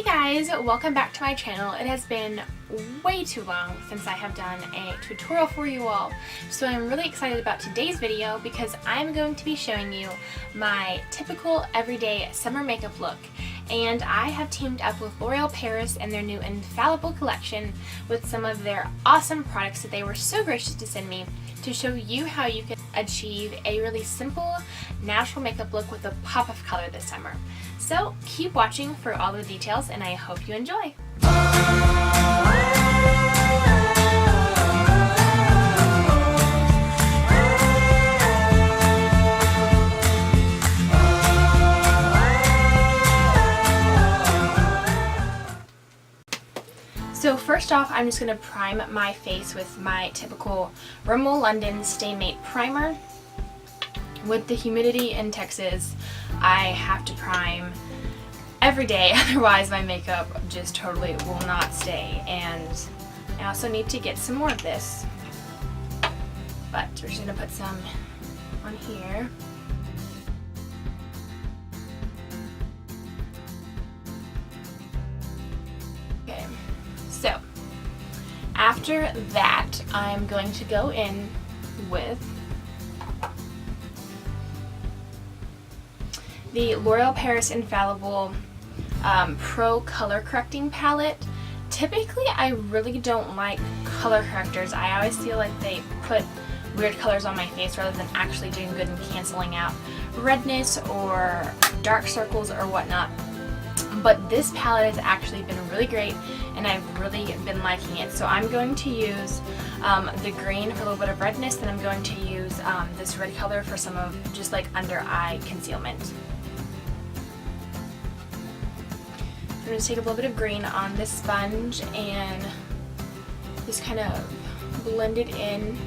Hey guys, welcome back to my channel. It has been way too long since I have done a tutorial for you all, so I'm really excited about today's video because I'm going to be showing you my typical everyday summer makeup look. And I have teamed up with L'Oreal Paris and their new Infallible collection with some of their awesome products that they were so gracious to send me to show you how you can achieve a really simple, natural makeup look with a pop of color this summer. So keep watching for all the details and I hope you enjoy. So first off, I'm just going to prime my face with my typical Rimmel London Stay Matte Primer. With the humidity in Texas, I have to prime every day, otherwise my makeup just totally will not stay. And I also need to get some more of this, but we're just going to put some on here. Okay. So, after that, I'm going to go in with the L'Oreal Paris Infallible Pro Color Correcting Palette. Typically, I really don't like color correctors. I always feel like they put weird colors on my face rather than actually doing good and canceling out redness or dark circles or whatnot. But this palette has actually been really great and I've really been liking it. So I'm going to use the green for a little bit of redness, and I'm going to use this red color for some of just like under eye concealment. I'm going to take a little bit of green on this sponge and just kind of blend it in.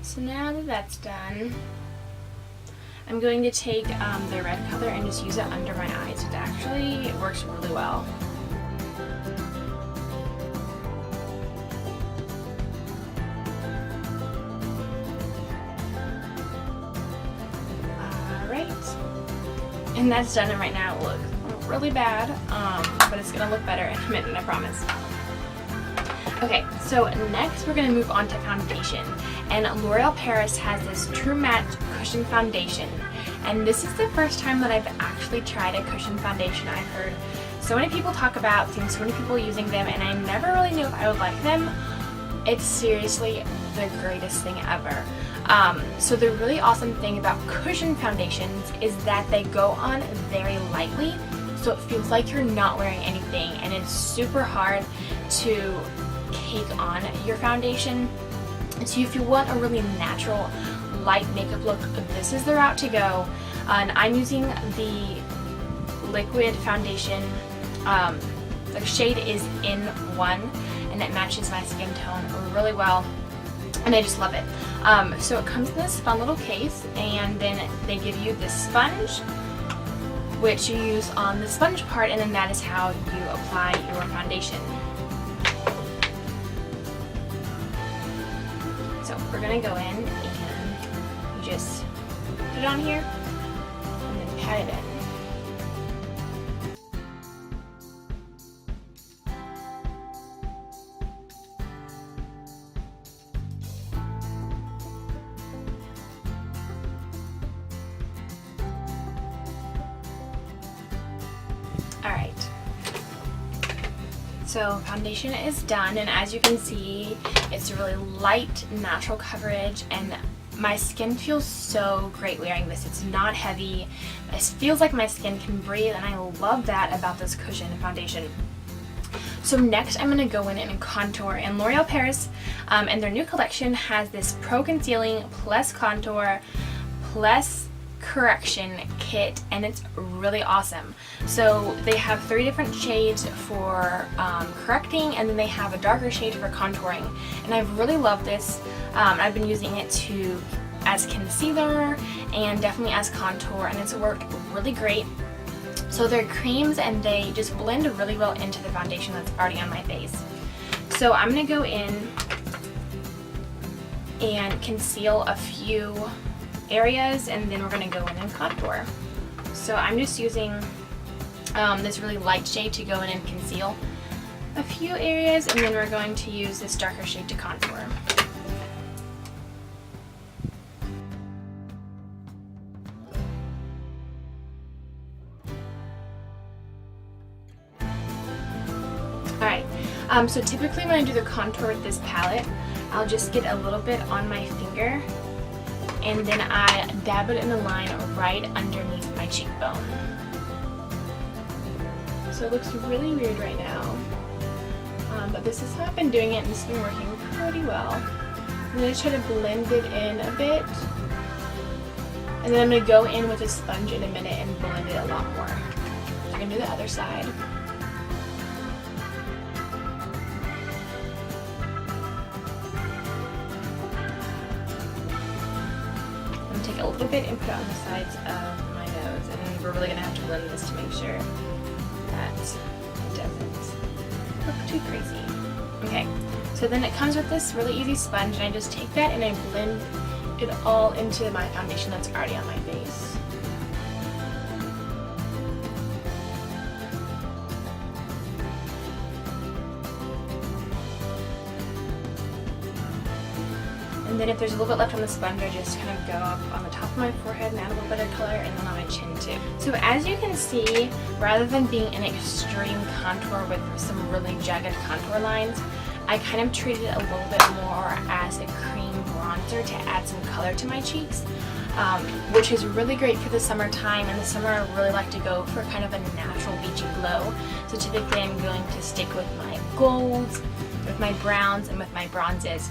So now that that's done, I'm going to take the red color and just use it under my eyes. It actually works really well. Alright, and that's done, and right now it looks really bad, but it's going to look better in a minute, I promise. Okay, so next we're going to move on to foundation. And L'Oreal Paris has this True Matte Cushion Foundation. And this is the first time that I've actually tried a cushion foundation. I've heard so many people talk about, seen so many people using them, and I never really knew if I would like them. It's seriously the greatest thing ever. So the really awesome thing about cushion foundations is that they go on very lightly, so it feels like you're not wearing anything, and it's super hard to cake on your foundation. So if you want a really natural light makeup look, this is the route to go. And I'm using the liquid foundation. The shade is in 1 and it matches my skin tone really well and I just love it. So it comes in this fun little case, and then they give you this sponge which you use on the sponge part, and then that is how you apply your foundation. So we're going to go in and just put it on here and then pat it in. Alright. So foundation is done, and as you can see, it's a really light, natural coverage, and my skin feels so great wearing this. It's not heavy. It feels like my skin can breathe, and I love that about this cushion foundation. So next I'm going to go in and contour, and L'Oreal Paris and their new collection has this Pro Concealing plus Contour plus Correction kit, and it's really awesome. So they have 3 different shades for correcting, and then they have a darker shade for contouring, and I've really loved this. I've been using it as concealer and definitely as contour, and it's worked really great. So they're creams and they just blend really well into the foundation that's already on my face. So I'm going to go in and conceal a few areas, and then we're going to go in and contour. So I'm just using this really light shade to go in and conceal a few areas, and then we're going to use this darker shade to contour. Alright, so typically when I do the contour with this palette, I'll just get a little bit on my finger, and then I dab it in a line right underneath my cheekbone. So it looks really weird right now, but this is how I've been doing it, and it's been working pretty well. I'm going to try to blend it in a bit, and then I'm going to go in with a sponge in a minute and blend it a lot more. I'm going to do the other side. Take a little bit and put it on the sides of my nose, and we're really going to have to blend this to make sure that it doesn't look too crazy. Okay, so then it comes with this really easy sponge, and I just take that and I blend it all into my foundation that's already on my face. And then if there's a little bit left on the sponge, I just kind of go up on the top of my forehead and add a little bit of color, and then on my chin too. So as you can see, rather than being an extreme contour with some really jagged contour lines, I kind of treated it a little bit more as a cream bronzer to add some color to my cheeks, which is really great for the summertime. In the summer, I really like to go for kind of a natural beachy glow. So typically I'm going to stick with my golds, with my browns, and with my bronzes.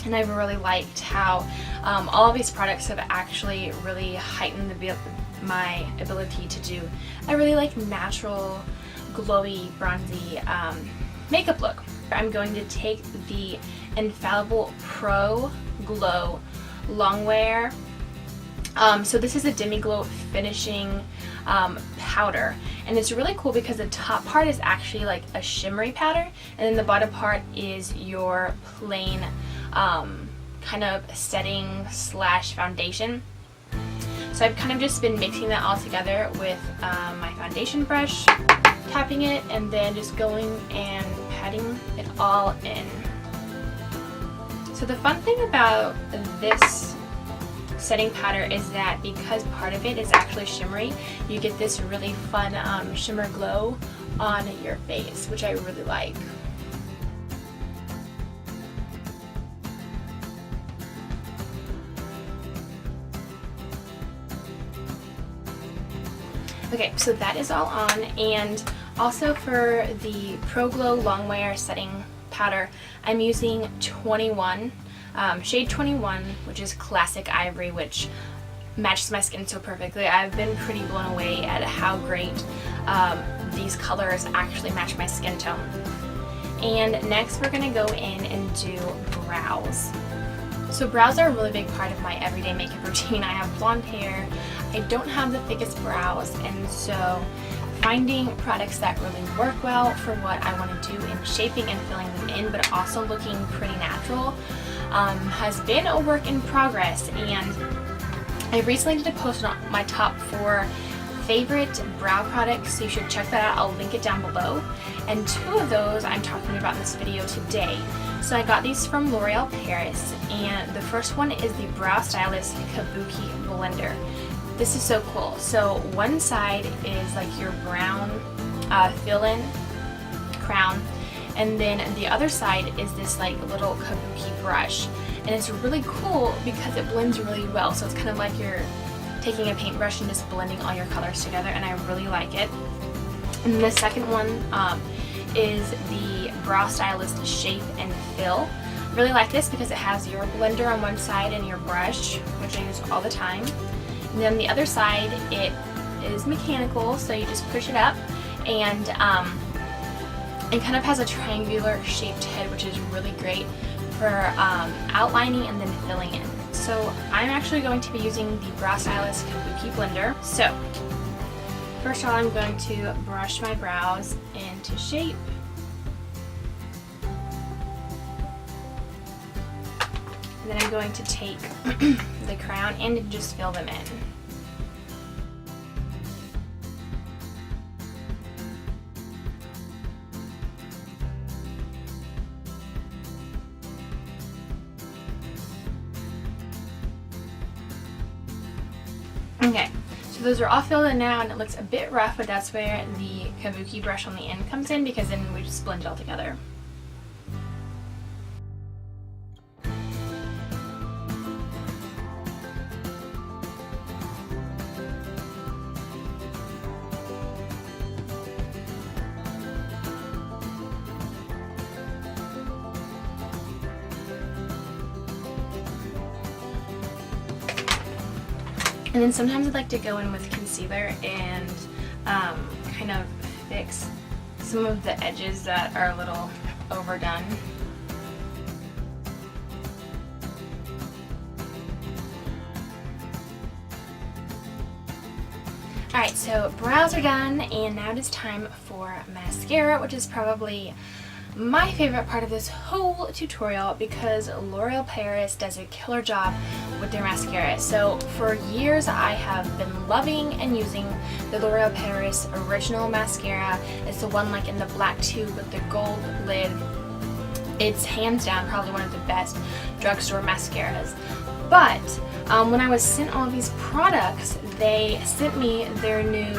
And I've really liked how all of these products have actually really heightened my ability to do a really like natural, glowy, bronzy makeup look. I'm going to take the Infallible Pro Glow Longwear. So this is a Demi Glow finishing powder, and it's really cool because the top part is actually like a shimmery powder, and then the bottom part is your plain kind of setting slash foundation. So I've kind of just been mixing that all together with my foundation brush, tapping it, and then just going and patting it all in. So the fun thing about this setting powder is that because part of it is actually shimmery, you get this really fun shimmer glow on your face, which I really like. Okay, so that is all on, and also for the Pro Glow Longwear setting powder, I'm using 21, shade 21, which is Classic Ivory, which matches my skin so perfectly. I've been pretty blown away at how great these colors actually match my skin tone. And next we're going to go in and do brows. So brows are a really big part of my everyday makeup routine. I have blonde hair, I don't have the thickest brows, and so finding products that really work well for what I want to do in shaping and filling them in, but also looking pretty natural, has been a work in progress. And I recently did a post on my top 4 favorite brow products, so you should check that out. I'll link it down below. And 2 of those I'm talking about in this video today. So I got these from L'Oreal Paris, and the first one is the Brow Stylist Kabuki Blender. This is so cool. So one side is like your brown fill-in crown, and then the other side is this like little kabuki brush, and it's really cool because it blends really well. So it's kind of like you're taking a paintbrush and just blending all your colors together, and I really like it. And then the second one is the Brow Stylist Shape and Fill. I really like this because it has your blender on one side and your brush, which I use all the time. And then the other side, it is mechanical, so you just push it up, and it kind of has a triangular shaped head, which is really great for outlining and then filling in. So I'm actually going to be using the Brow Stylist Kabuki Blender. So first of all, I'm going to brush my brows into shape. And then I'm going to take the crown and just fill them in. Okay, so those are all filled in now, and it looks a bit rough, but that's where the kabuki brush on the end comes in, because then we just blend it all together. And then sometimes I like to go in with concealer and kind of fix some of the edges that are a little overdone. Alright, so brows are done, and now it is time for mascara, which is probably my favorite part of this whole tutorial, because L'Oreal Paris does a killer job with their mascara. So for years I have been loving and using the L'Oreal Paris original mascara. It's the one like in the black tube with the gold lid. It's hands down probably one of the best drugstore mascaras. But when I was sent all these products, they sent me their new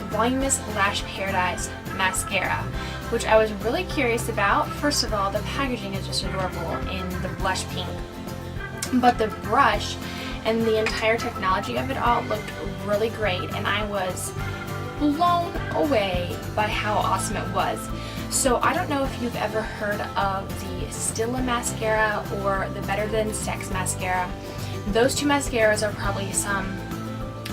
Voluminous Lash Paradise mascara, which I was really curious about. First of all, the packaging is just adorable in the blush pink, but the brush and the entire technology of it all looked really great, and I was blown away by how awesome it was. So I don't know if you've ever heard of the Stila mascara or the Better Than Sex mascara. Those two mascaras are probably some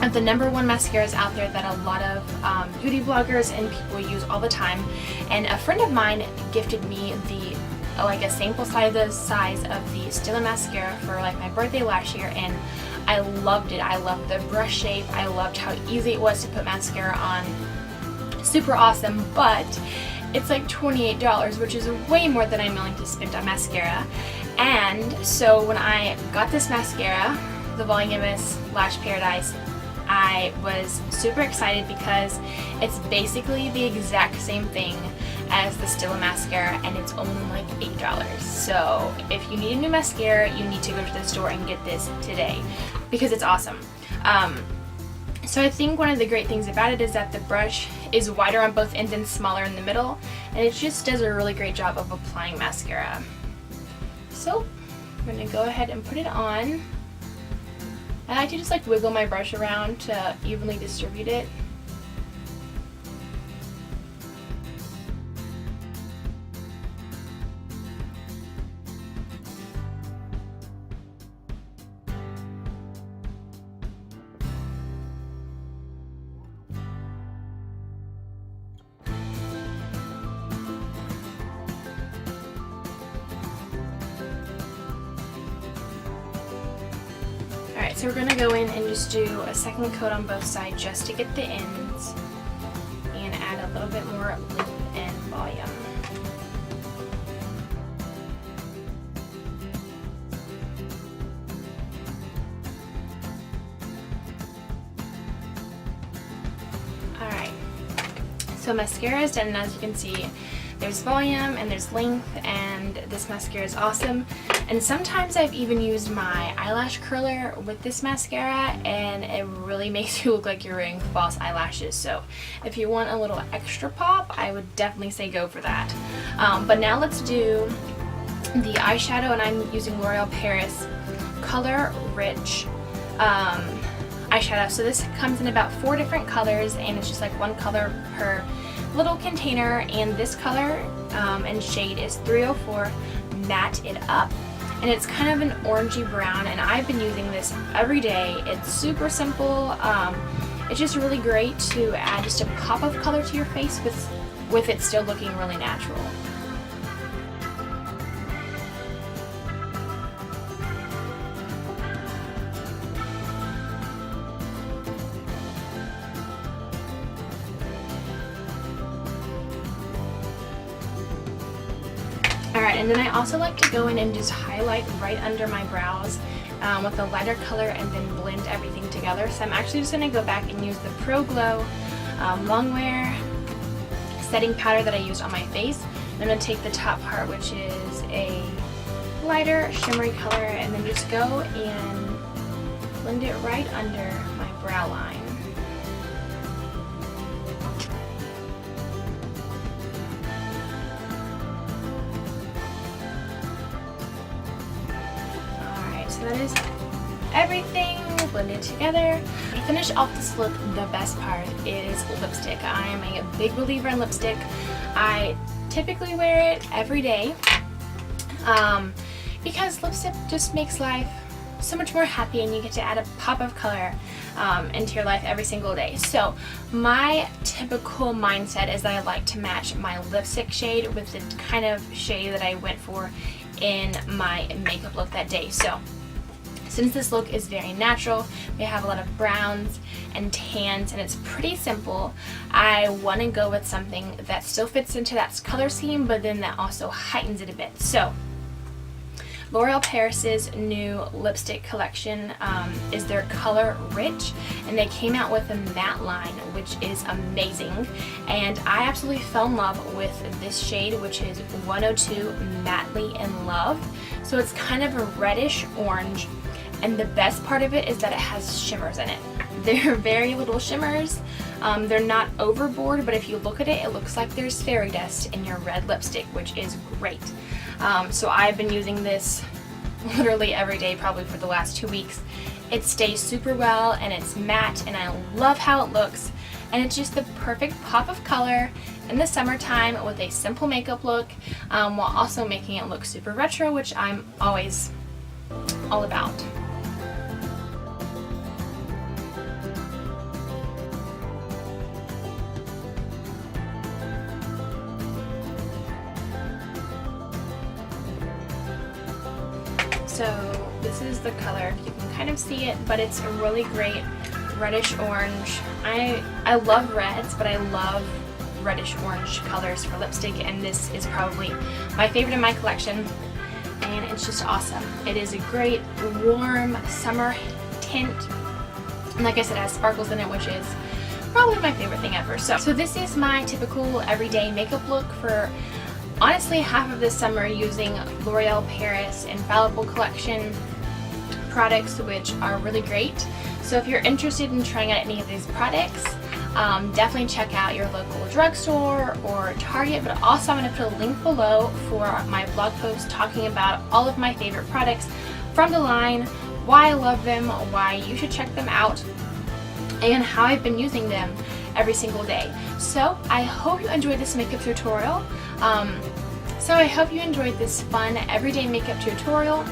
of the #1 mascaras out there that a lot of beauty bloggers and people use all the time. And a friend of mine gifted me the a sample size of the Stila mascara for like my birthday last year, and I loved it. I loved the brush shape. I loved how easy it was to put mascara on. Super awesome, but it's like $28, which is way more than I'm willing to spend on mascara. And so when I got this mascara, the Voluminous Lash Paradise, I was super excited because it's basically the exact same thing as the Stila mascara, and it's only like $8. So if you need a new mascara, you need to go to the store and get this today because it's awesome. So I think one of the great things about it is that the brush is wider on both ends and smaller in the middle, and it just does a really great job of applying mascara. So I'm going to go ahead and put it on. I like to just like wiggle my brush around to evenly distribute it. Alright, so we're going to go in and just do a second coat on both sides just to get the ends and add a little bit more length and volume. Alright, so mascara is done, and as you can see, there's volume and there's length, and this mascara is awesome. And sometimes I've even used my eyelash curler with this mascara, and it really makes you look like you're wearing false eyelashes. So if you want a little extra pop, I would definitely say go for that. But now let's do the eyeshadow, and I'm using L'Oreal Paris Color Rich eyeshadow. So this comes in about 4 different colors, and it's just like 1 color per little container, and this color and shade is 304 Matte It Up, and it's kind of an orangey brown, and I've been using this every day. It's super simple. It's just really great to add just a pop of color to your face with it still looking really natural. Alright, Alright, and then I also like to go in and just highlight right under my brows with a lighter color and then blend everything together. So I'm actually just going to go back and use the Pro Glow Longwear setting powder that I used on my face. I'm going to take the top part, which is a lighter shimmery color, and then just go and blend it right under my brow line. Alright, so that is everything blended together. To finish off this look, the best part is lipstick. I am a big believer in lipstick. I typically wear it every day because lipstick just makes life so much more happy, and you get to add a pop of color into your life every single day. So my typical mindset is that I like to match my lipstick shade with the kind of shade that I went for in my makeup look that day. So since this look is very natural, we have a lot of browns and tans, and it's pretty simple, I want to go with something that still fits into that color scheme, but then that also heightens it a bit. So L'Oreal Paris's new lipstick collection is their Color Rich, and they came out with a matte line, which is amazing, and I absolutely fell in love with this shade, which is 102 Madly in Love. So it's kind of a reddish orange, and the best part of it is that it has shimmers in it. They're very little shimmers. They're not overboard, but if you look at it, it looks like there's fairy dust in your red lipstick, which is great. So I've been using this literally every day, probably for the last 2 weeks. It stays super well, and it's matte, and I love how it looks, and it's just the perfect pop of color in the summertime with a simple makeup look, while also making it look super retro, which I'm always all about. So this is the color. You can kind of see it, but it's a really great reddish orange. I love reds, but I love reddish orange colors for lipstick, and this is probably my favorite in my collection, and it's just awesome. It is a great warm summer tint, and like I said, it has sparkles in it, which is probably my favorite thing ever. So this is my typical everyday makeup look for honestly half of this summer, using L'Oreal Paris Infallible Collection products, which are really great. So if you're interested in trying out any of these products, definitely check out your local drugstore or Target, but also I'm going to put a link below for my blog post talking about all of my favorite products from the line, why I love them, why you should check them out, and how I've been using them every single day. So I hope you enjoyed this makeup tutorial. So I hope you enjoyed this fun everyday makeup tutorial.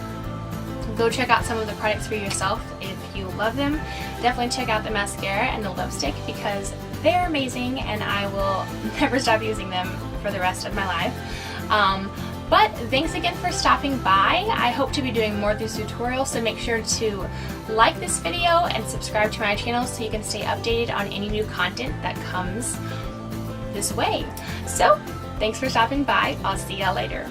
Go check out some of the products for yourself if you love them. Definitely check out the mascara and the lipstick because they're amazing, and I will never stop using them for the rest of my life. But thanks again for stopping by. I hope to be doing more of these tutorials, so make sure to like this video and subscribe to my channel so you can stay updated on any new content that comes this way. So thanks for stopping by. I'll see y'all later.